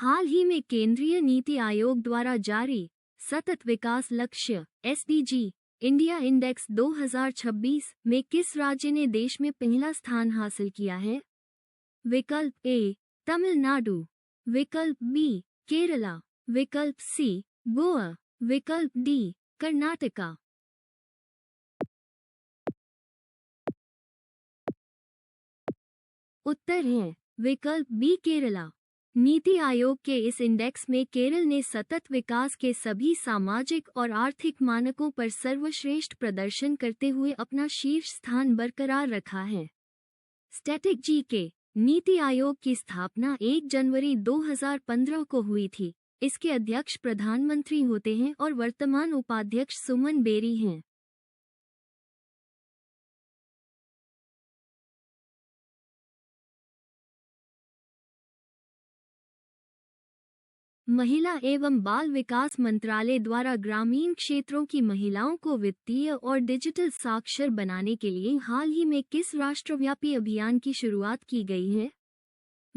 हाल ही में केंद्रीय नीति आयोग द्वारा जारी सतत विकास लक्ष्य SDG इंडिया इंडेक्स 2026 में किस राज्य ने देश में पहला स्थान हासिल किया है? विकल्प ए तमिलनाडु, विकल्प बी केरला, विकल्प सी गोवा, विकल्प डी कर्नाटका। उत्तर है विकल्प बी केरला। नीति आयोग के इस इंडेक्स में केरल ने सतत विकास के सभी सामाजिक और आर्थिक मानकों पर सर्वश्रेष्ठ प्रदर्शन करते हुए अपना शीर्ष स्थान बरकरार रखा है। स्टैटिक के नीति आयोग की स्थापना 1 जनवरी 2015 को हुई थी। इसके अध्यक्ष प्रधानमंत्री होते हैं और वर्तमान उपाध्यक्ष सुमन बेरी हैं। महिला एवं बाल विकास मंत्रालय द्वारा ग्रामीण क्षेत्रों की महिलाओं को वित्तीय और डिजिटल साक्षर बनाने के लिए हाल ही में किस राष्ट्रव्यापी अभियान की शुरुआत की गई है?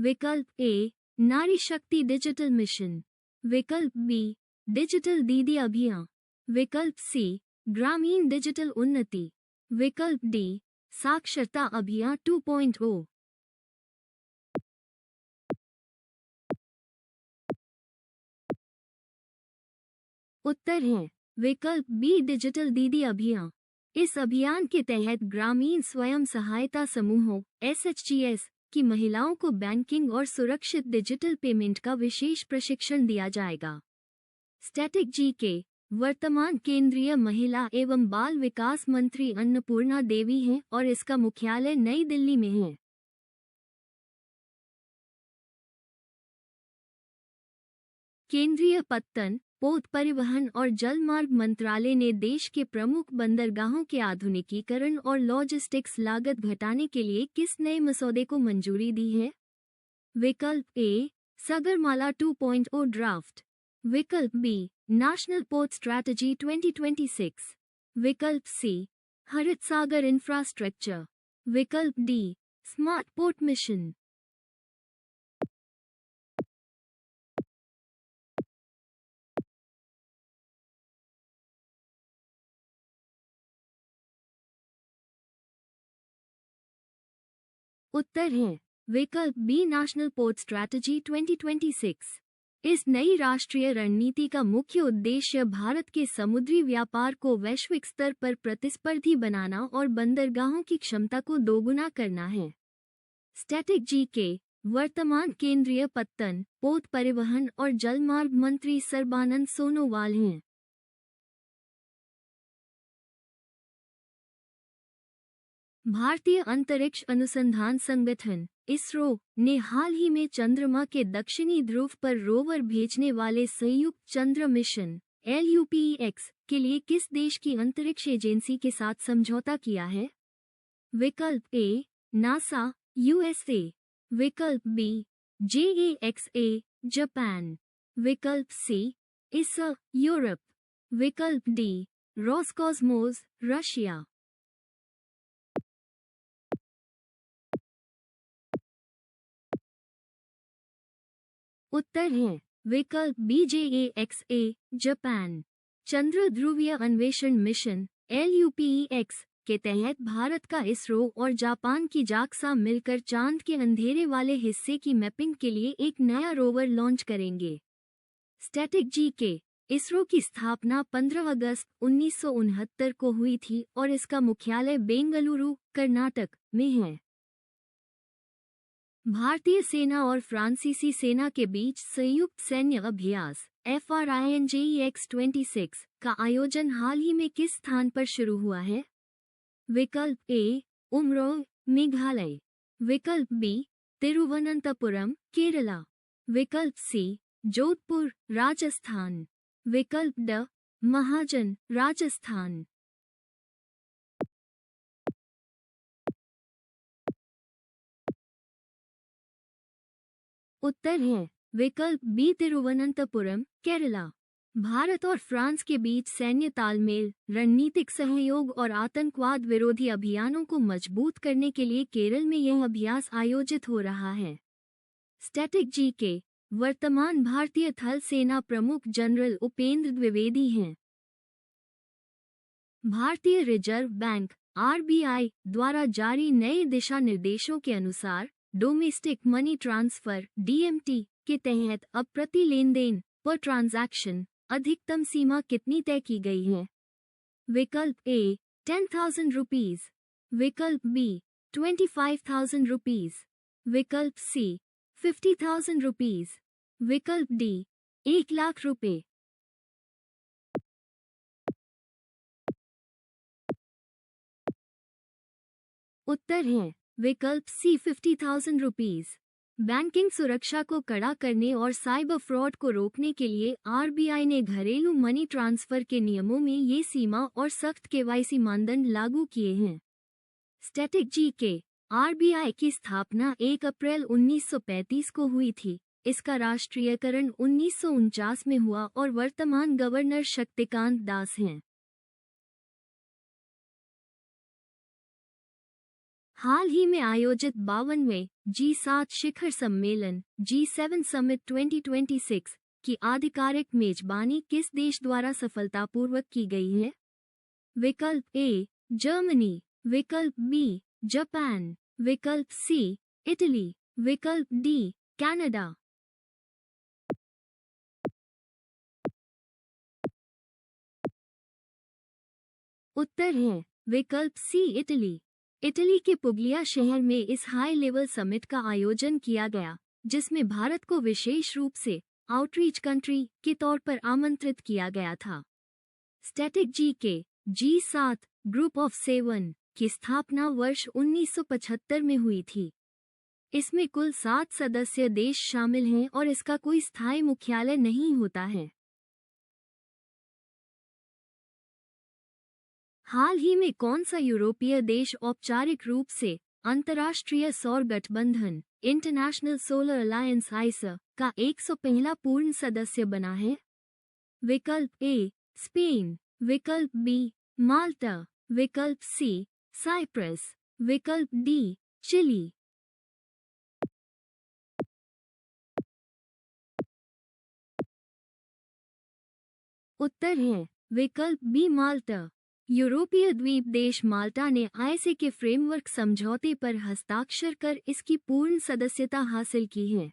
विकल्प ए नारी शक्ति डिजिटल मिशन, विकल्प बी डिजिटल दीदी अभियान, विकल्प सी ग्रामीण डिजिटल उन्नति, विकल्प डी साक्षरता अभियान 2.0। उत्तर है विकल्प बी डिजिटल दीदी अभियान। इस अभियान के तहत ग्रामीण स्वयं सहायता समूहों SHGs की महिलाओं को बैंकिंग और सुरक्षित डिजिटल पेमेंट का विशेष प्रशिक्षण दिया जाएगा। स्टैटिक के वर्तमान केंद्रीय महिला एवं बाल विकास मंत्री अन्नपूर्णा देवी हैं और इसका मुख्यालय नई दिल्ली में है। केंद्रीय पत्तन, पोत परिवहन और जलमार्ग मंत्रालय ने देश के प्रमुख बंदरगाहों के आधुनिकीकरण और लॉजिस्टिक्स लागत घटाने के लिए किस नए मसौदे को मंजूरी दी है? विकल्प ए सागरमाला 2.0 ड्राफ्ट, विकल्प बी नेशनल पोर्ट स्ट्रैटेजी 2026, विकल्प सी हरित सागर इंफ्रास्ट्रक्चर, विकल्प डी स्मार्ट पोर्ट मिशन। उत्तर है विकल्प बी नेशनल पोर्ट स्ट्रैटेजी 2026। इस नई राष्ट्रीय रणनीति का मुख्य उद्देश्य भारत के समुद्री व्यापार को वैश्विक स्तर पर प्रतिस्पर्धी बनाना और बंदरगाहों की क्षमता को दोगुना करना है। स्टैटिक के वर्तमान केंद्रीय पत्तन, पोत परिवहन और जलमार्ग मंत्री सर्बानंद सोनोवाल हैं। भारतीय अंतरिक्ष अनुसंधान संगठन इसरो ने हाल ही में चंद्रमा के दक्षिणी ध्रुव पर रोवर भेजने वाले संयुक्त चंद्र मिशन LUPEX के लिए किस देश की अंतरिक्ष एजेंसी के साथ समझौता किया है? विकल्प ए नासा USA, विकल्प बी JAXA जापान, विकल्प सी ISA यूरोप, विकल्प डी रोसकॉस्मोस रशिया। उत्तर है विकल्प बी JAXA जापान। चंद्र ध्रुवीय अन्वेषण मिशन LUPEX के तहत भारत का इसरो और जापान की JAXA मिलकर चांद के अंधेरे वाले हिस्से की मैपिंग के लिए एक नया रोवर लॉन्च करेंगे। स्टैटिक के इसरो की स्थापना 15 अगस्त 1969 को हुई थी और इसका मुख्यालय बेंगलुरु, कर्नाटक में है। भारतीय सेना और फ्रांसीसी सेना के बीच संयुक्त सैन्य अभ्यास FRINJEX-26 का आयोजन हाल ही में किस स्थान पर शुरू हुआ है? विकल्प ए उमरोह मेघालय, विकल्प बी तिरुवनंतपुरम केरला, विकल्प सी जोधपुर राजस्थान, विकल्प ड महाजन राजस्थान। उत्तर है विकल्प बी तिरुवनंतपुरम केरला। भारत और फ्रांस के बीच सैन्य तालमेल, रणनीतिक सहयोग और आतंकवाद विरोधी अभियानों को मजबूत करने के लिए केरल में यह अभ्यास आयोजित हो रहा है। स्टैटिक के वर्तमान भारतीय थल सेना प्रमुख जनरल उपेंद्र द्विवेदी हैं। भारतीय रिजर्व बैंक (आरबीआई) द्वारा जारी नए दिशा निर्देशों के अनुसार डोमेस्टिक मनी ट्रांसफर (डीएमटी) के तहत अब प्रति लेनदेन पर ट्रांजैक्शन अधिकतम सीमा कितनी तय की गई है? विकल्प ए 10,000 रुपीज, विकल्प बी 25,000 रुपीज, विकल्प सी 50,000 रुपीज, विकल्प डी 1,00,000 रुपए। उत्तर है विकल्प सी 50,000 रुपीज। बैंकिंग सुरक्षा को कड़ा करने और साइबर फ्रॉड को रोकने के लिए आरबीआई ने घरेलू मनी ट्रांसफर के नियमों में ये सीमा और सख्त केवाईसी मानदंड लागू किए हैं। स्टैटिक जी के आरबीआई की स्थापना 1 अप्रैल 1935 को हुई थी। इसका राष्ट्रीयकरण 1949 में हुआ और वर्तमान गवर्नर शक्तिकांत दास हैं। हाल ही में आयोजित 52वें G7 शिखर सम्मेलन G7 समिट 2026 की आधिकारिक मेजबानी किस देश द्वारा सफलतापूर्वक की गई है? विकल्प ए जर्मनी, विकल्प बी जापान, विकल्प सी इटली, विकल्प डी कनाडा। उत्तर है विकल्प सी इटली। इटली के पुगलिया शहर में इस हाई लेवल समिट का आयोजन किया गया, जिसमें भारत को विशेष रूप से आउटरीच कंट्री के तौर पर आमंत्रित किया गया था। स्टैटिक जी के G7 ग्रुप ऑफ 7 की स्थापना वर्ष 1975 में हुई थी। इसमें कुल 7 सदस्य देश शामिल हैं और इसका कोई स्थायी मुख्यालय नहीं होता है। हाल ही में कौन सा यूरोपीय देश औपचारिक रूप से अंतर्राष्ट्रीय सौर गठबंधन इंटरनेशनल सोलर अलायंस (आईसा) का 101वां पूर्ण सदस्य बना है? विकल्प ए स्पेन, विकल्प बी माल्टा, विकल्प सी साइप्रस, विकल्प डी चिली। उत्तर है विकल्प बी माल्टा। यूरोपीय द्वीप देश माल्टा ने आईसा के फ्रेमवर्क समझौते पर हस्ताक्षर कर इसकी पूर्ण सदस्यता हासिल की है।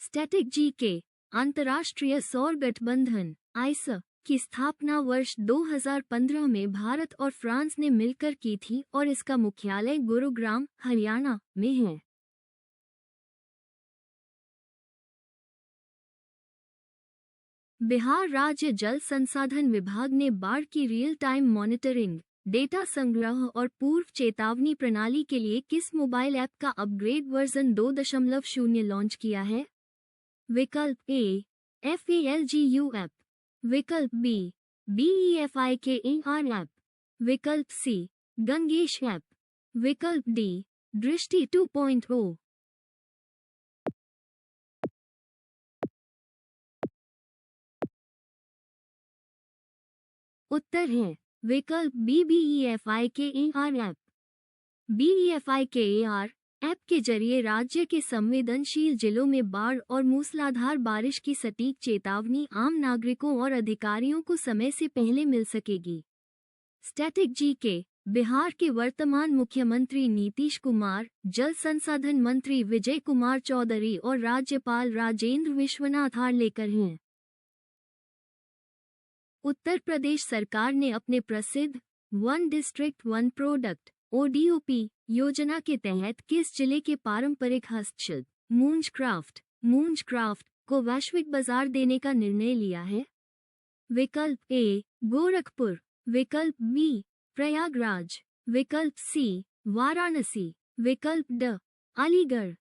स्टैटिक जी के अंतर्राष्ट्रीय सौर गठबंधन (आईसा) की स्थापना वर्ष 2015 में भारत और फ्रांस ने मिलकर की थी और इसका मुख्यालय गुरुग्राम, हरियाणा में है। बिहार राज्य जल संसाधन विभाग ने बाढ़ की रियल टाइम मॉनिटरिंग, डेटा संग्रह और पूर्व चेतावनी प्रणाली के लिए किस मोबाइल ऐप का अपग्रेड वर्जन 2.0 लॉन्च किया है? विकल्प ए FALGU ऐप, विकल्प बी BEFIKAR ऐप, विकल्प सी गंगेश ऐप, विकल्प डी दृष्टि 2.0। उत्तर है विकल्प B BEFIKAR app. BEFIKAR app के जरिए राज्य के संवेदनशील जिलों में बाढ़ और मूसलाधार बारिश की सटीक चेतावनी आम नागरिकों और अधिकारियों को समय से पहले मिल सकेगी। स्टैटिक जी के बिहार के वर्तमान मुख्यमंत्री नीतीश कुमार, जल संसाधन मंत्री विजय कुमार चौधरी और राज्यपाल राजेंद्र विश्वनाथ आर्लेकर हैं। उत्तर प्रदेश सरकार ने अपने प्रसिद्ध one district one product ODOP योजना के तहत किस जिले के पारंपरिक हस्तशिल्प मूंज क्राफ्ट को वैश्विक बाजार देने का निर्णय लिया है? विकल्प ए गोरखपुर, विकल्प बी प्रयागराज, विकल्प सी वाराणसी, विकल्प ड अलीगढ़।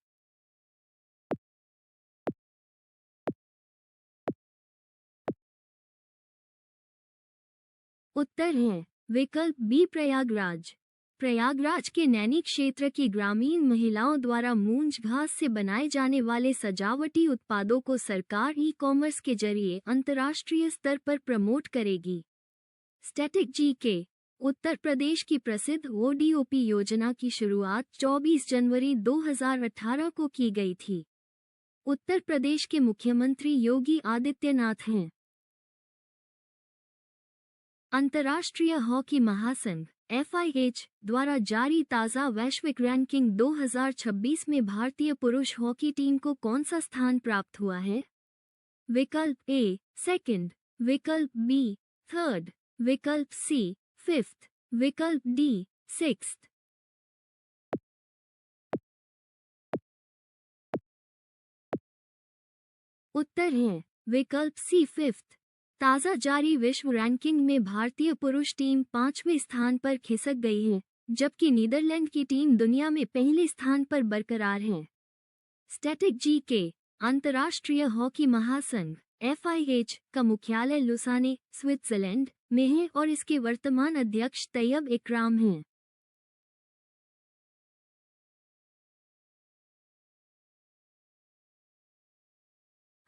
उत्तर है विकल्प बी प्रयागराज। प्रयागराज के नैनी क्षेत्र की ग्रामीण महिलाओं द्वारा मूंज घास से बनाए जाने वाले सजावटी उत्पादों को सरकार ई-कॉमर्स के जरिए अंतर्राष्ट्रीय स्तर पर प्रमोट करेगी। स्टैटिक जी के उत्तर प्रदेश की प्रसिद्ध ODOP योजना की शुरुआत 24 जनवरी 2018 को की गई थी। उत्तर प्रदेश के मुख्यमंत्री योगी आदित्यनाथ हैं। अंतर्राष्ट्रीय हॉकी महासंघ (FIH) द्वारा जारी ताज़ा वैश्विक रैंकिंग 2026 में भारतीय पुरुष हॉकी टीम को कौन सा स्थान प्राप्त हुआ है? विकल्प ए सेकंड, विकल्प बी थर्ड, विकल्प सी फिफ्थ, विकल्प डी सिक्स्थ। उत्तर है विकल्प सी फिफ्थ। ताज़ा जारी विश्व रैंकिंग में भारतीय पुरुष टीम 5वें स्थान पर खिसक गई है, जबकि नीदरलैंड की टीम दुनिया में पहले स्थान पर बरकरार है। स्टैटिक जी अंतर्राष्ट्रीय हॉकी महासंघ (FIH) का मुख्यालय लुसाने, स्विट्जरलैंड में है और इसके वर्तमान अध्यक्ष तैयब इकराम हैं।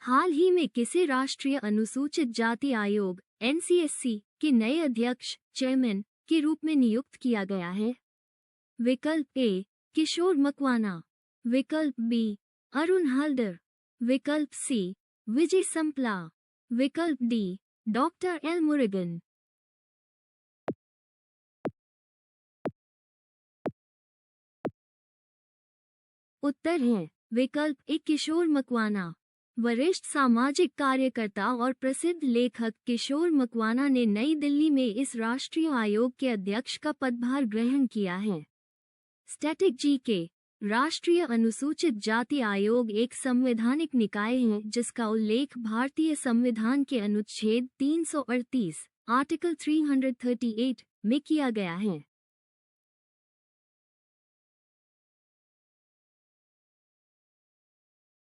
हाल ही में किसे राष्ट्रीय अनुसूचित जाति आयोग (NCSC) के नए अध्यक्ष चेयरमैन के रूप में नियुक्त किया गया है? विकल्प ए किशोर मकवाना, विकल्प बी अरुण हल्दर, विकल्प सी विजय संपला, विकल्प डी डॉक्टर एल मुरुगन। उत्तर है विकल्प ए किशोर मकवाना। वरिष्ठ सामाजिक कार्यकर्ता और प्रसिद्ध लेखक किशोर मकवाना ने नई दिल्ली में इस राष्ट्रीय आयोग के अध्यक्ष का पदभार ग्रहण किया है। स्टैटिक जी राष्ट्रीय अनुसूचित जाति आयोग एक संवैधानिक निकाय है जिसका उल्लेख भारतीय संविधान के अनुच्छेद 338 आर्टिकल 338 में किया गया है।